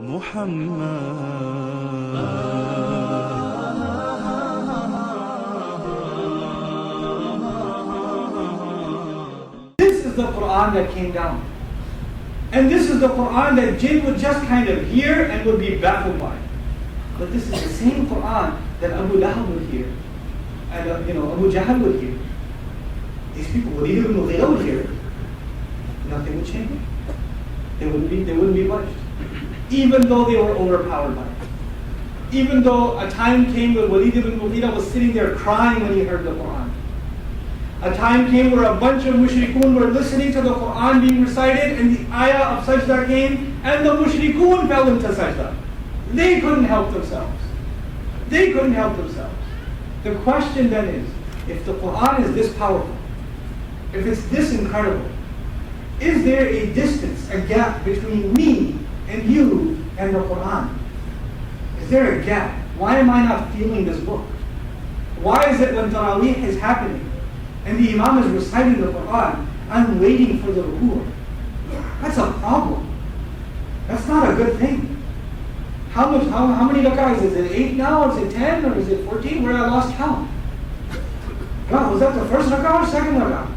This is the Qur'an that came down. And this is the Qur'an that jinn would just kind of hear and would be baffled by. But this is the same Qur'an that Abu Lahab would hear. And Abu Jahl would hear. These people, Walid ibn Mughira would hear it. Nothing would change. They wouldn't be budged. Even though they were overpowered by it. Even though a time came when Walid ibn Mughira was sitting there crying when he heard the Qur'an. A time came where a bunch of mushrikun were listening to the Qur'an being recited and the ayah of sajda came and the mushrikun fell into sajda. They couldn't help themselves. They couldn't help themselves. The question then is, if the Qur'an is this powerful, if it's this incredible, is there a distance, a gap between me and you and the Qur'an? Is there a gap? Why am I not feeling this book? Why is it when Taraweeh is happening and the Imam is reciting the Qur'an, I'm waiting for the ruku'? That's a problem. That's not a good thing. How many rak'ahs? Is it 8 now, or is it 10, or is it 14? Where I lost count. God, was that the first rak'ah or second rak'ah?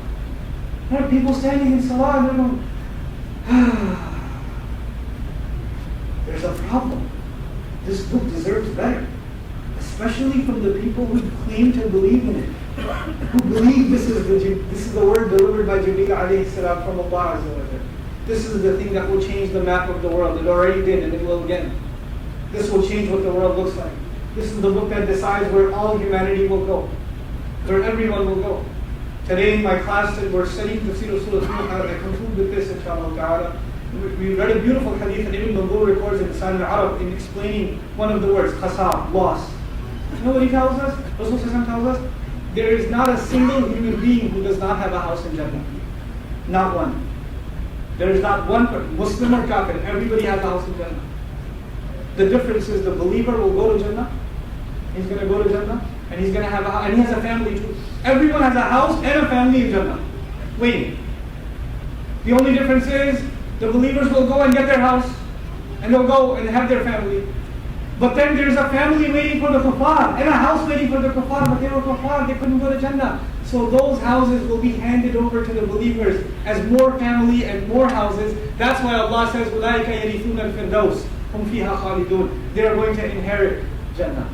There are people standing in salah and they're going, there's a problem. This book deserves better. Especially from the people who claim to believe in it. Who believe this is the word delivered by Jibreel alayhi salam from Allah azze wa jalla. This is the thing that will change the map of the world. It already did and it will again. This will change what the world looks like. This is the book that decides where all humanity will go. Where everyone will go. Today in my class we're studying Tafsir Surah Al-Mulk. I conclude with this inshallah ta'ala. We read a beautiful hadith that Ibn Mandur records in Lisan al-Arab in explaining one of the words, khasar, loss. You know what he tells us? Rasul tells us? There is not a single human being who does not have a house in Jannah. Not one. There is not one person, Muslim or Kafir, everybody has a house in Jannah. The difference is the believer will go to Jannah. He's going to go to Jannah and he's going to have a house, and he has a family too. Everyone has a house and a family in Jannah waiting. The only difference is the believers will go and get their house and they'll go and have their family. But then there's a family waiting for the kuffar and a house waiting for the kuffar, but they were kuffar, they couldn't go to Jannah. So those houses will be handed over to the believers as more family and more houses. That's why Allah says, أُولَٰئِكَ يَرِثُونَ الْفِرْدَوْسَ هُمْ فِيهَا خَالِدُونَ. They are going to inherit Jannah.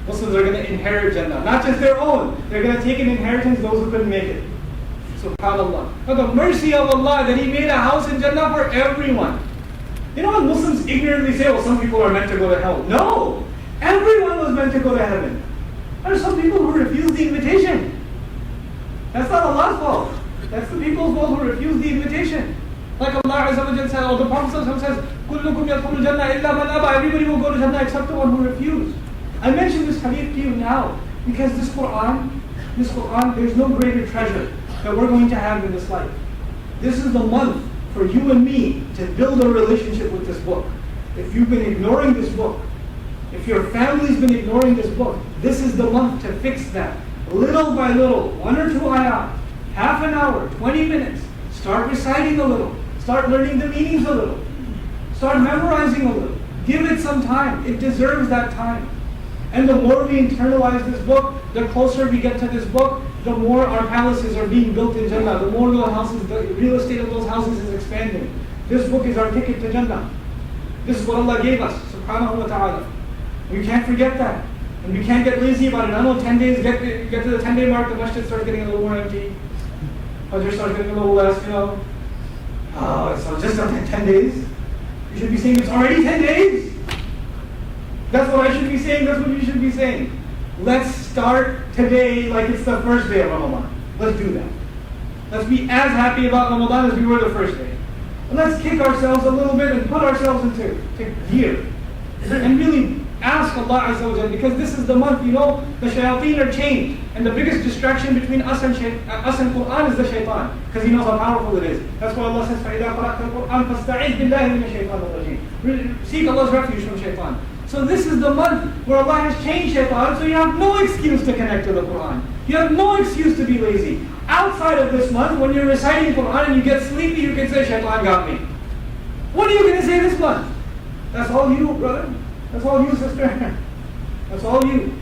Muslims are going to inherit Jannah. Not just their own. They're going to take an inheritance those who couldn't make it. SubhanAllah. But the mercy of Allah that He made a house in Jannah for everyone. You know when Muslims ignorantly say, well, some people are meant to go to hell. No! Everyone was meant to go to heaven. There are some people who refuse the invitation. That's not Allah's fault. That's the people's fault who refuse the invitation. Like Allah Azza wa Jalla said, or the Prophet says, كُلُّكُمْ يَدْخُلُ الْجَنَّةَ إِلَّا مَنْ أَبَى. Everybody will go to Jannah except the one who refused. I mention this hadith to you now because this Qur'an, there's no greater treasure that we're going to have in this life. This is the month for you and me to build a relationship with this book. If you've been ignoring this book, if your family's been ignoring this book, this is the month to fix that. Little by little, 1 or 2 ayat, half an hour, 20 minutes, start reciting a little, start learning the meanings a little, start memorizing a little. Give it some time. It deserves that time. And the more we internalize this book, the closer we get to this book, the more our palaces are being built in Jannah, the more those houses, the real estate of those houses is expanding. This book is our ticket to Jannah. This is what Allah gave us, subhanahu wa ta'ala. We can't forget that. And we can't get lazy about it. I know 10 days, get to the 10-day mark, the masjid starts getting a little more empty. Fajr starts getting a little less, Oh, it's just 10 days. You should be saying it's already 10 days. That's what I should be saying, that's what you should be saying. Let's start today like it's the first day of Ramadan. Let's do that. Let's be as happy about Ramadan as we were the first day. And let's kick ourselves a little bit and put ourselves into gear. And really ask Allah Azza wa Jalla, because this is the month, the shayateen are chained. And the biggest distraction between us and Qur'an is the shaitan. Because he knows how powerful it is. That's why Allah says, فَإِذَا قَرَأْتَ الْقُرْآنَ فَاسْتَعِذْ بِاللَّهِ مِنَ الشَّيْطَانِ الرَّجِيمِ. Seek Allah's refuge from shaitan. So this is the month where Allah has changed shaitan, so you have no excuse to connect to the Qur'an. You have no excuse to be lazy. Outside of this month, when you're reciting Qur'an and you get sleepy, you can say, shaitan got me. What are you going to say this month? That's all you, brother. That's all you, sister. That's all you.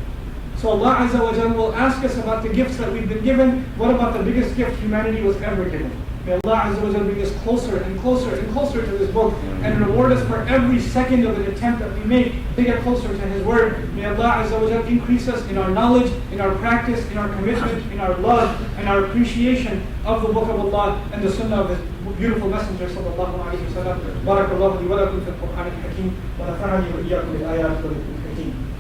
So Allah Azza wa Jalla will ask us about the gifts that we've been given. What about the biggest gift humanity was ever given? May Allah Azza wa Jalla bring us closer and closer and closer to this book and reward us for every second of an attempt that we make to get closer to His word. May Allah Azza wa Jalla increase us in our knowledge, in our practice, in our commitment, in our love, and our appreciation of the book of Allah and the sunnah of His beautiful messenger sallallahu alayhi wa sallam. Barakallahu li wa lakum fil Qur'an al-Hakim wa nafa'ani wa iyyakum bil ayat wal dhikr al-hakim.